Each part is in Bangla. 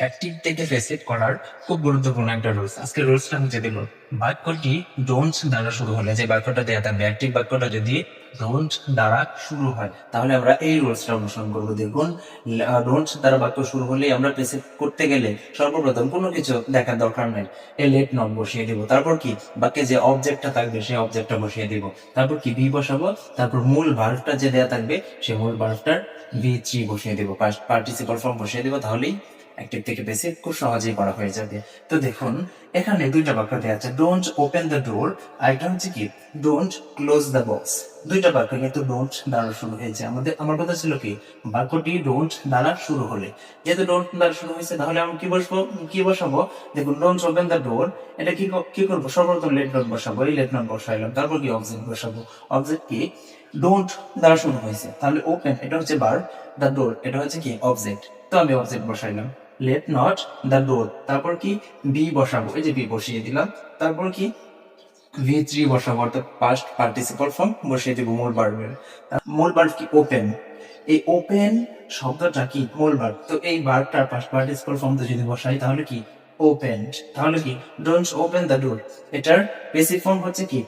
অ্যাক্টিভ থেকে প্যাসিভ করার খুব গুরুত্বপূর্ণ একটা রুলস। আজকে রুলসটা আমি যদি বলি, বাক্যটি ডোন্ট দ্বারা শুরু হলে যে বাক্যটা দেওয়া থাকবে, অ্যাক্টিভ বাক্যটা যদি ডোন্ট দ্বারা শুরু হয় তাহলে আমরা এই রুলসটা অনুসরণ করবো। দেখুন, ডোন্ট দ্বারা বাক্য শুরু হলেই আমরা প্যাসিভ করতে গেলে সর্বপ্রথম কোনো কিছু দেখার দরকার নাই, এ লেট নট বসিয়ে দিব। তারপর কি বাক্যে যে অবজেক্টটা থাকবে সেই অবজেক্টটা বসিয়ে দিব। তারপর কি বি বসাবো। তারপর মূল ভার্বটা যে দেওয়া থাকবে সেই মূল ভার্বটার ভি3 বসিয়ে দিব, পার্টিসিপাল ফর্ম বসিয়ে দিব। তাহলেই অ্যাক্টিভ থেকে বেসিক খুব সহজেই করা হয়ে যাবে। তো দেখুন, এখানে দুইটা বাক্য দেওয়া আছে, ডোন্ট ওপেন দ্য ডোর, আর একটা হচ্ছে কি ডোন্ট ক্লোজ দ্য বক্স। দুইটা বাক্য কিন্তু ডোন্ট দ্বারা শুরু হয়েছে। আমার কথা ছিল কি, বাক্যটি ডোন্ট দ্বারা শুরু হলে, যেহেতু ডোন্ট দ্বারা শুরু হয়েছে তাহলে আমি কি বসাবো। দেখুন, ডোন্ট ওপেন দ্য ডোর, এটা কি করবো, সর্বপ্রথম লেট নট বসাবো, এই লেট নট বসাইলাম। তারপর কি অবজেক্ট বসাবো, অবজেক্ট কি ডোন্ট দ্বারা শুরু হয়েছে, তাহলে ওপেন এটা হচ্ছে ভার্ব, দ্য ডোর এটা হচ্ছে কি অবজেক্ট, তো আমি অবজেক্ট বসাইলাম। লেট নট দ্য ডোর, তারপর কি বি বসাবো, এই যে বি বসিয়ে দিলাম। তারপর কি ভি3 বসাবো, অর্থাৎ পাস্ট পার্টিসিপল ফর্ম বসিয়ে দিব মূল ভার্বের। মূল ভার্ব কি ওপেন, এই ওপেন শব্দটা কি মূল ভার্ব, তো এই ভার্বটার পাস্ট পার্টিসিপল ফর্মটা যদি বসাই তাহলে কি ওপেন্ড। তাহলে কি ডোন্ট ওপেন দ্য ডোর, এটার বেসিক ফর্ম হচ্ছে কি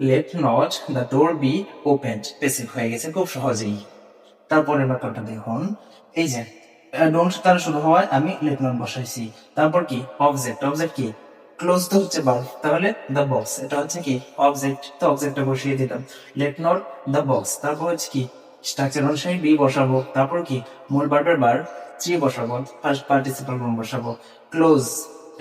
late not the door be opened, basic হয়ে গেছে খুব সহজেই। তারপরের ব্যাপারটা দেখুন, এই যে ডোন্ট দ্বারা শুরু হওয়ায় আমি লেট নট বসাইছি। তারপর কি অবজেক্ট, অবজেক্ট কি ক্লোজ তো হচ্ছে ভার্ব, তাহলে দ্য বক্স এটা হচ্ছে কি অবজেক্ট, তো অবজেক্টটা বসিয়ে দিলাম। লেট নট দ্য বক্স, তারপর হচ্ছে কি স্ট্রাকচার অনুসারে বি বসাবো। তারপর কি মূল ভার্বের বার থ্রি বসাবো, ফার্স্ট পার্টিসিপাল ফর্ম বসাবো। ক্লোজ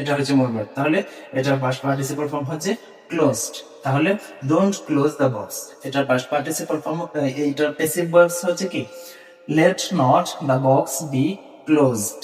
এটা হচ্ছে মূল ভার্ব, তাহলে এটা ফার্স্ট পার্টিসিপাল ফর্ম হচ্ছে ক্লোজড। তাহলে ডোন্ট ক্লোজ দ্য বক্স, এটা ফার্স্ট পার্টিসিপাল ফর্ম, এইটার প্যাসিভ ভার্বস হচ্ছে কি late not the box B closed.